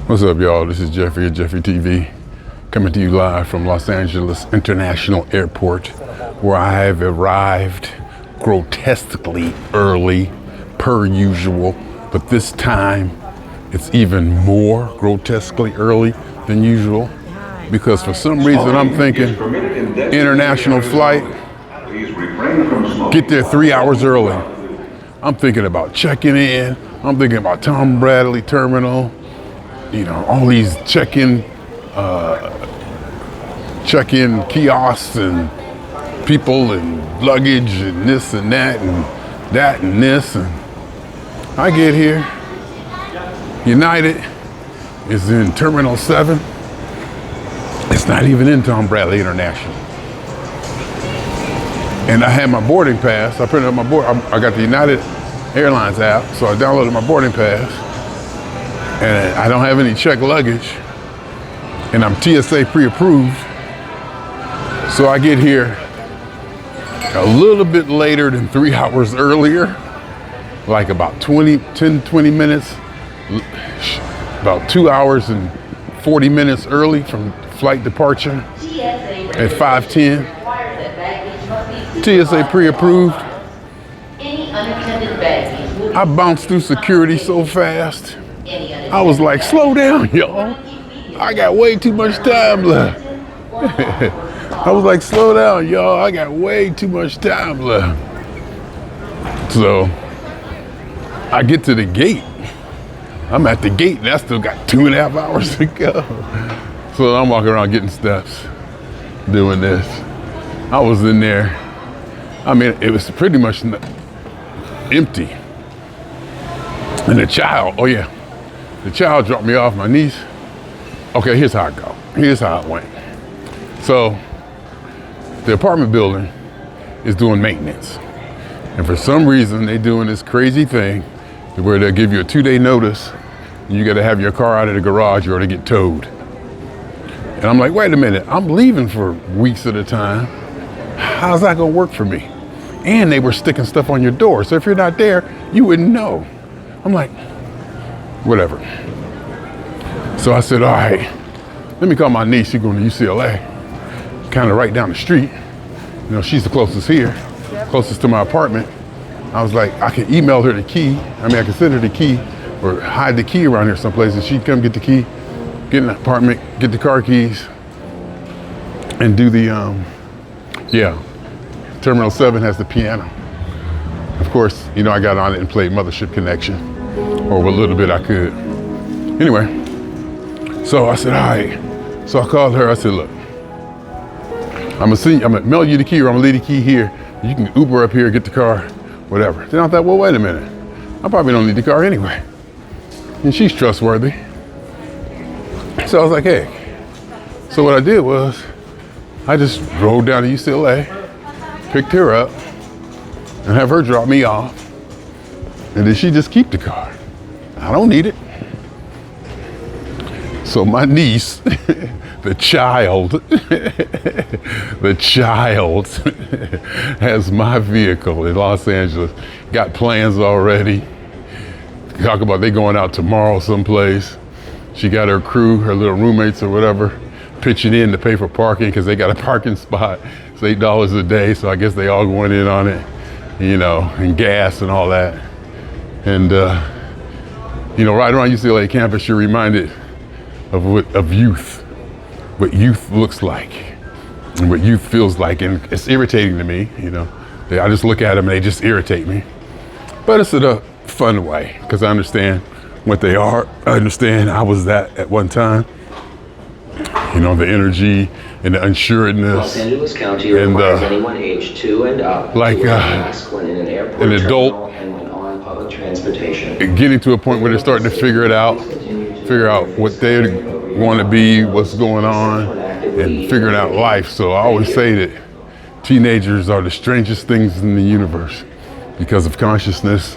What's up, y'all? This is Jeffery at Jeffery TV, coming to you live from Los Angeles International Airport, where I have arrived grotesquely early, per usual, but this time it's even more grotesquely early than usual, because for some reason I'm thinking international flight, get there 3 hours early. I'm thinking about checking in, I'm thinking about Tom Bradley Terminal, you know, all these check-in kiosks and people and luggage and this and that and this. And I get here, United is in Terminal 7. It's not even in Tom Bradley International. And I had my boarding pass. I printed up my I got the United Airlines app, so I downloaded my boarding pass. And I don't have any checked luggage, and I'm TSA pre-approved. So I get here a little bit later than 3 hours earlier, like about 10, 20 minutes, about 2 hours and 40 minutes early from flight departure at 5:10. TSA pre-approved. I bounced through security so fast. I was like, slow down, y'all. I got way too much time left. I was like, slow down, y'all. I got way too much time left. So I get to the gate. I'm at the gate and I still got 2.5 hours to go. So I'm walking around getting steps, doing this. I was in there. I mean, it was pretty much empty. And the child, oh yeah. The child dropped me off, my niece. Okay, here's how it go. Here's how it went. So the apartment building is doing maintenance. And for some reason, they're doing this crazy thing where they'll give you a 2-day notice. And you gotta have your car out of the garage or it'll get towed. And I'm like, wait a minute, I'm leaving for weeks at a time. How's that gonna work for me? And they were sticking stuff on your door. So if you're not there, you wouldn't know. I'm like, whatever. So I said, all right, let me call my niece. She's going to UCLA, kind of right down the street. You know, she's the closest here, closest to my apartment. I was like, I can email her the key. I can send her the key or hide the key around here someplace and she'd come get the key, get in the apartment, get the car keys and do the, Terminal 7 has the piano. Of course, you know, I got on it and played Mothership Connection, or what little bit I could. Anyway, so I said, all right. So I called her, I said, look, I'm gonna mail you the key or I'm gonna leave the key here. You can Uber up here, get the car, whatever. Then I thought, well, wait a minute. I probably don't need the car anyway. And she's trustworthy. So I was like, hey. So what I did was, I just drove down to UCLA, picked her up, and have her drop me off. And then she just keep the car. I don't need it. So my niece, the child has my vehicle in Los Angeles. Got plans already. Talk about they going out tomorrow someplace. She got her crew, her little roommates or whatever, pitching in to pay for parking because they got a parking spot. It's $8 a day, so I guess they all going in on it, you know, and gas and all that. And you know, right around UCLA campus, you're reminded of youth, what youth looks like, and what youth feels like, and it's irritating to me. You know, I just look at them and they just irritate me. But it's in a fun way because I understand what they are. I understand I was that at one time. You know, the energy and the unsuredness. Los Angeles County requires anyone aged 2 and up like to wear a mask when in an airport an adult terminal and when on public transportation. Getting to a point where they're starting to figure out what they want to be, what's going on, and figuring out life. So I always say that teenagers are the strangest things in the universe because of consciousness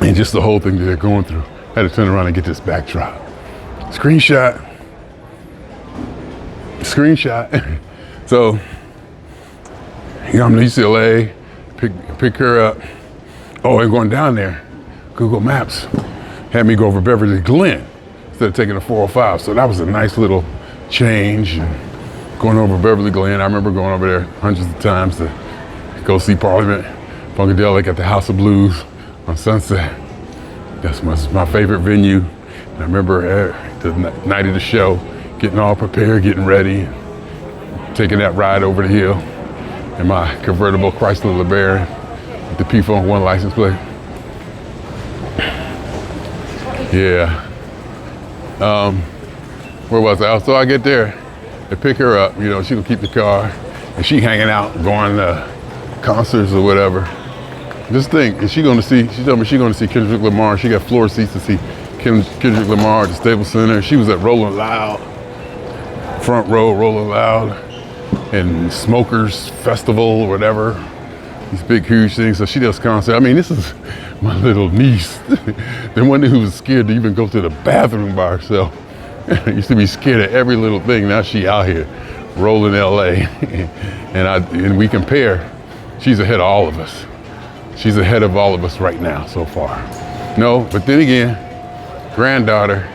and just the whole thing that they're going through. I had to turn around and get this backdrop. Screenshot. So, you know, I'm in UCLA, pick her up. Oh, and going down there, Google Maps had me go over Beverly Glen. instead of taking the 405. So that was a nice little change. And going over Beverly Glen, I remember going over there hundreds of times to go see Parliament Funkadelic at the House of Blues on Sunset. That's my favorite venue. And I remember the night of the show, getting all prepared, getting ready, taking that ride over the hill in my convertible Chrysler LeBaron with the P-Funk 1 license plate. Yeah. Where was I? So I get there to pick her up. You know, she gonna keep the car, and she hanging out, going to concerts or whatever. Just think, she told me she's gonna see Kendrick Lamar. She got floor seats to see Kendrick Lamar at the Staples Center. She was at Rolling Loud, front row, Rolling Loud, and Smokers Festival or whatever. These big, huge things. So she does concert. I mean, this is my little niece, the one who was scared to even go to the bathroom by herself. Used to be scared of every little thing. Now she out here rolling LA, and we compare. She's ahead of all of us. She's ahead of all of us right now so far. No, but then again, granddaughter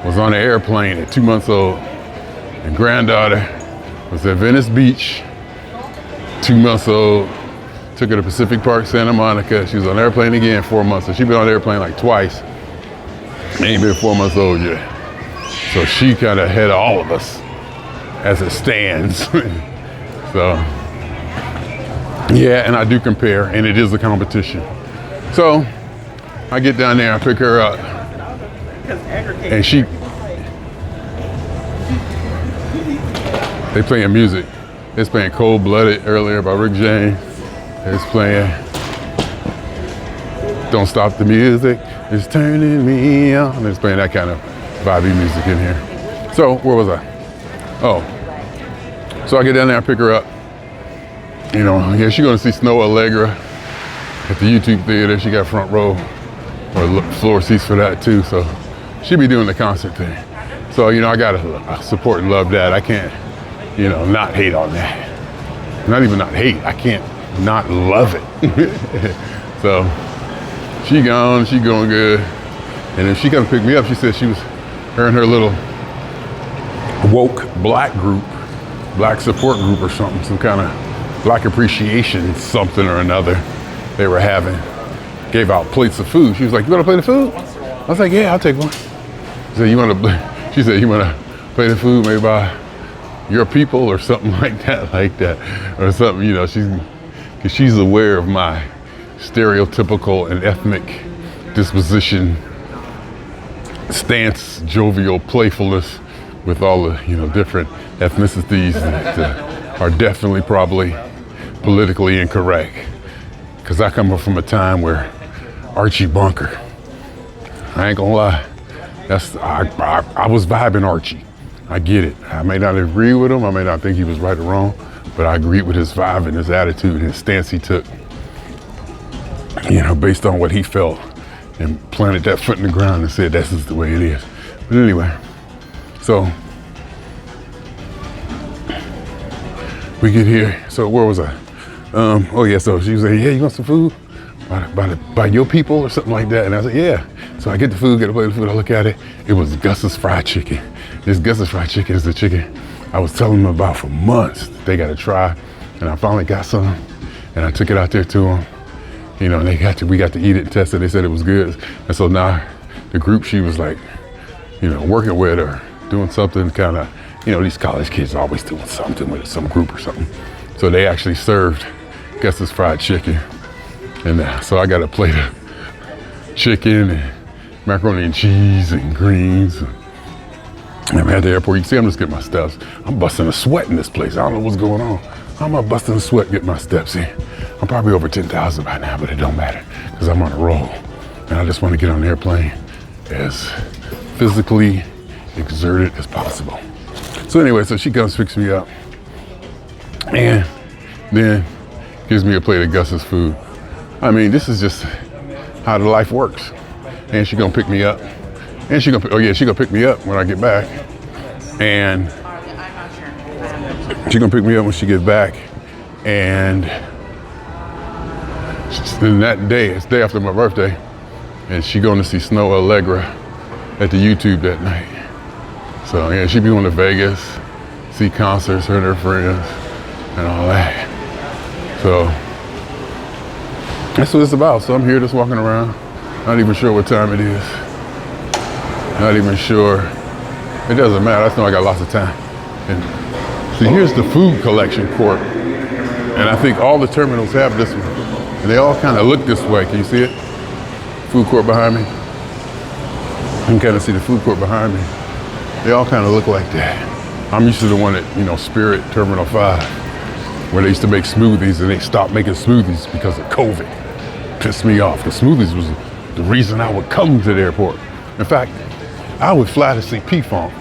was on an airplane at 2 months old, and granddaughter was at Venice Beach, 2 months old. Took her to Pacific Park, Santa Monica. She was on an airplane again 4 months. So she's been on the airplane like twice. Ain't been 4 months old yet. So she kind of ahead of all of us as it stands. So, yeah, and I do compare, and it is a competition. So I get down there, I pick her up, and they playing music. It's playing Cold Blooded earlier by Rick James. It's playing Don't Stop the Music, It's Turning Me On. It's playing that kind of vibey music in here. So where was I? Oh, so I get down there, I pick her up. You know, yeah, she's gonna see Snow Allegra at the YouTube Theater. She got front row or floor seats for that too. So she be doing the concert thing. So, you know, I gotta support and love that. I can't, you know, not hate on that. Not even not hate, I can't not love it. So she going good. And then she come pick me up. She said her and her little woke black group, black support group or something, some kind of black appreciation something or another they were having. Gave out plates of food. She was like, "You want to play the food?" I was like, "Yeah, I'll take one." She said, "You want to play the food made by your people or something like that, or something." You know, because she's aware of my stereotypical and ethnic disposition, stance, jovial playfulness with all the, you know, different ethnicities that are definitely probably politically incorrect. Because I come from a time where Archie Bunker, I ain't gonna lie, I was vibing Archie. I get it. I may not agree with him, I may not think he was right or wrong, but I agreed with his vibe and his attitude and his stance he took, you know, based on what he felt, and planted that foot in the ground and said, "This is the way it is." But anyway, so we get here. So where was I? Oh yeah, so she was like, "Yeah, you want some food by your people or something like that?" And I said, "Yeah." So I get the food, get a plate of food, I look at it. It was Gus's fried chicken. This Gus's fried chicken is the chicken I was telling them about for months. They got to try, and I finally got some, and I took it out there to them. You know, and we got to eat it and test it. They said it was good, and so now the group she was like, you know, working with or doing something kind of, you know, these college kids are always doing something with some group or something. So they actually served Gus's fried chicken, and so I got a plate of chicken and macaroni and cheese and greens. And I'm at the airport. You can see I'm just getting my steps. I'm busting a sweat in this place. I don't know what's going on. How am I busting a sweat getting my steps in? I'm probably over 10,000 by now, but it don't matter because I'm on a roll. And I just want to get on the airplane as physically exerted as possible. So anyway, so she comes, picks me up, and then gives me a plate of Gus's food. I mean, this is just how the life works. And she gonna pick me up. And she gonna pick me up when I get back. And she gonna pick me up when she gets back. And then that day, it's the day after my birthday, and she going to see Snow Allegra at the YouTube that night. So yeah, she'd be going to Vegas, see concerts, her and her friends, and all that. So that's what it's about. So I'm here just walking around, not even sure what time it is. Not even sure. It doesn't matter. I just know I got lots of time. And see, here's the food collection court. And I think all the terminals have this one. And they all kind of look this way. Can you see it? Food court behind me. You can kind of see the food court behind me. They all kind of look like that. I'm used to the one at, Spirit Terminal 5, where they used to make smoothies and they stopped making smoothies because of COVID. Pissed me off. The smoothies was the reason I would come to the airport. In fact, I would fly to see P-Funk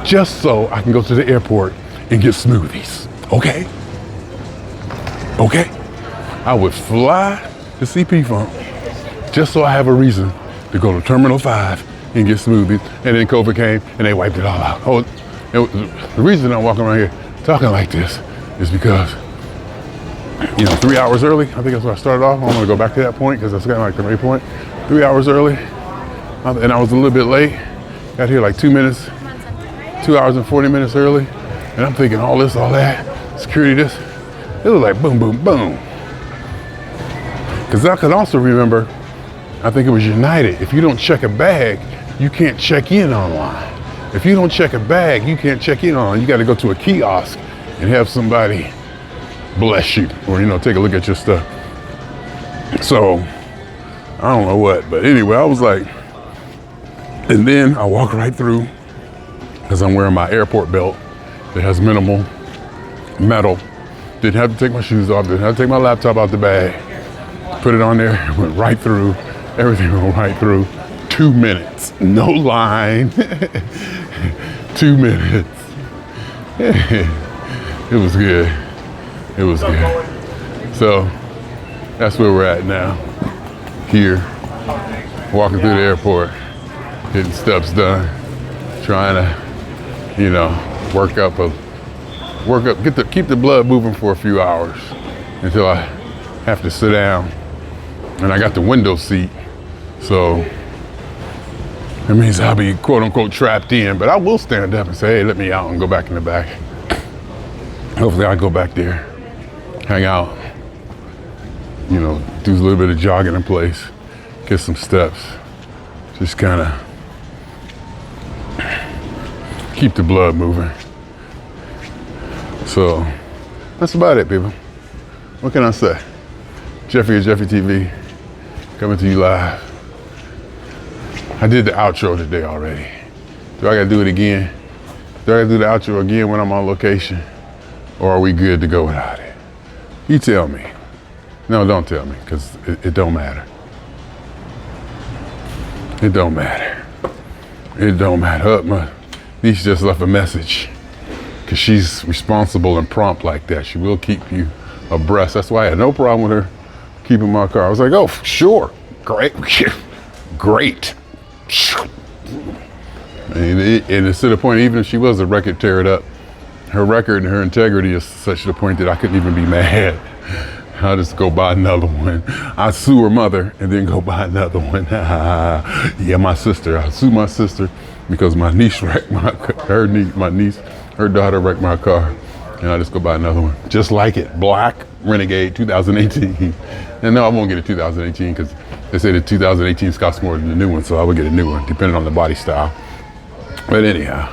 just so I can go to the airport and get smoothies. Okay? I would fly to see P-Funk just so I have a reason to go to Terminal 5 and get smoothies. And then COVID came and they wiped it all out. The reason I'm walking around here talking like this is because, 3 hours early, I think that's where I started off. I'm gonna go back to that point because that's kind of like the main point. 3 hours early, and I was a little bit late. Got here like 2 hours and 40 minutes early. And I'm thinking all this, all that, security this. It was like boom, boom, boom. Because I could also remember, I think it was United. If you don't check a bag, you can't check in online. If you don't check a bag, you can't check in online. You got to go to a kiosk and have somebody bless you or, take a look at your stuff. So, I don't know what, but anyway, I was like, and then I walk right through because I'm wearing my airport belt that has minimal metal. Didn't have to take my shoes off, didn't have to take my laptop out the bag. Put it on there, went right through, everything went right through. 2 minutes, no line, 2 minutes. It was good, it was good. So that's where we're at now, here, walking through the airport, getting steps done, trying to, keep the blood moving for a few hours until I have to sit down. And I got the window seat, so that means I'll be quote unquote trapped in, but I will stand up and say, hey, let me out and go back in the back. Hopefully I'll go back there, hang out, do a little bit of jogging in place, get some steps, just kind of keep the blood moving. So that's about it, people. What can I say? Jeffrey at Jeffery TV, coming to you live. I did the outro today already. Do I gotta do it again? Do I gotta do the outro again when I'm on location? Or are we good to go without it? You tell me. No, don't tell me, because it don't matter. It don't matter. It don't matter. My niece just left a message, because she's responsible and prompt like that. She will keep you abreast. That's why I had no problem with her keeping my car. I was like, oh, sure, great, great. And it's to the point, even if she was a record, tear it up. Her record and her integrity is such to the point that I couldn't even be mad. I'll just go buy another one. I sue her mother and then go buy another one. Yeah, my sister. I sue my sister because my niece wrecked my daughter wrecked my car. And I just go buy another one. Just like it. Black Renegade 2018. And no, I won't get a 2018 because they say the 2018 costs more than the new one, so I would get a new one, depending on the body style. But anyhow,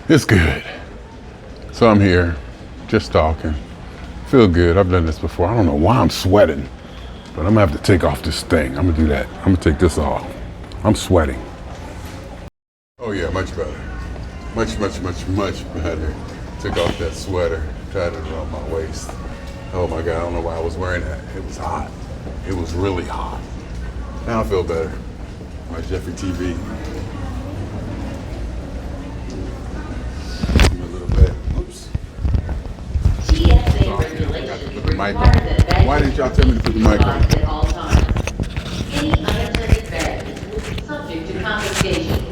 it's good. So I'm here, just talking. Feel good. I've done this before. I don't know why I'm sweating, but I'm gonna have to take off this thing. I'm gonna do that. I'm gonna take this off. I'm sweating. Oh yeah, much better. Much better. Took off that sweater, tied it around my waist. Oh my God, I don't know why I was wearing that. It was hot. It was really hot. Now I feel better. My Jeffery TV. A little bit. Oops. Put the mic on. Why didn't y'all tell me to put the mic on? Any unattended baggage will be subject to confiscation.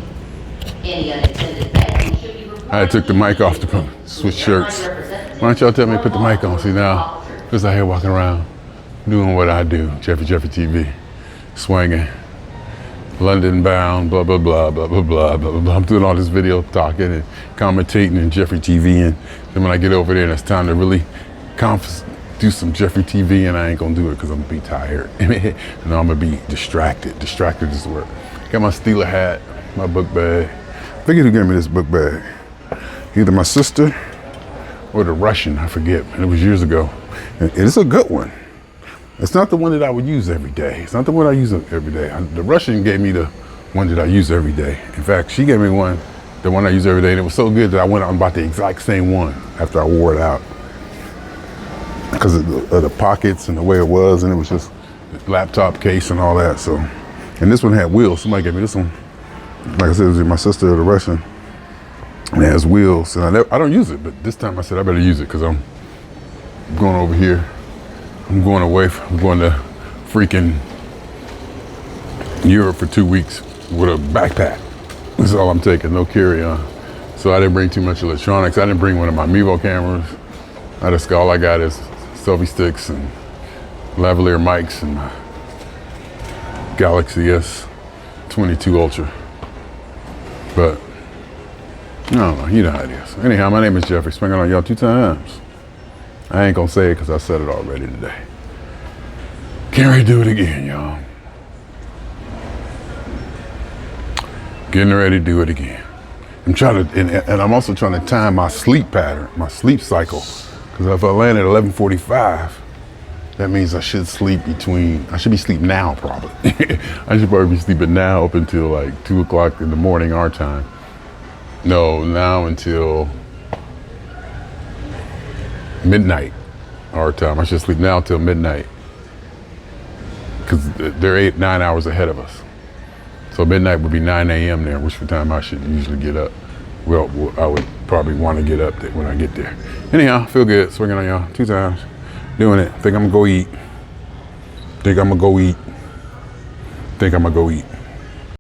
Any unattended baggage should be reported. I took the mic off to switch shirts. Why don't y'all tell me to put the mic on? See now, just out here walking around, doing what I do. Jeffery TV, swinging, London bound, blah, blah, blah, blah, blah, blah, blah, blah. I'm doing all this video talking and commentating and Jeffery TV. And then when I get over there and it's time to really do some Jeffery TV, and I ain't gonna do it because I'm gonna be tired. And I'm gonna be distracted. Distracted is the word. Got my Steeler hat, my book bag. I forget who gave me this book bag. Either my sister or the Russian, I forget. And it was years ago. And it's a good one. It's not the one that I would use every day. It's not the one I use every day. The Russian gave me the one that I use every day. In fact, she gave me the one I use every day, and it was so good that I went out and bought the exact same one after I wore it out. Because of the pockets and the way it was, and it was just laptop case and all that. So, and this one had wheels. Somebody gave me this one. Like I said, it was my sister or the Russian, and it has wheels. And I don't use it, but this time I said I better use it because I'm going over here. I'm going to freaking Europe for 2 weeks with a backpack. That's all I'm taking, no carry-on. So I didn't bring too much electronics. I didn't bring one of my Mevo cameras. All I got is selfie sticks and lavalier mics and my Galaxy S22 Ultra. But, I don't know, you know how it is. Anyhow, my name is Jeffery, springing on y'all 2 times. I ain't gonna say it because I said it already today. Can't ready to do it again, y'all. Getting ready to do it again. I'm trying to, and I'm also trying to time my sleep pattern, my sleep cycle. Because if I land at 11:45, that means I should be asleep now probably. I should probably be sleeping now up until like 2 o'clock in the morning our time. No, now until midnight our time. I should sleep now till midnight because they're 9 hours ahead of us. So midnight would be 9 a.m. there, which time I should usually get up. Well, I would probably want to get up there when I get there. Anyhow, feel good, swinging on y'all 2 times, doing it. Think I'm gonna go eat.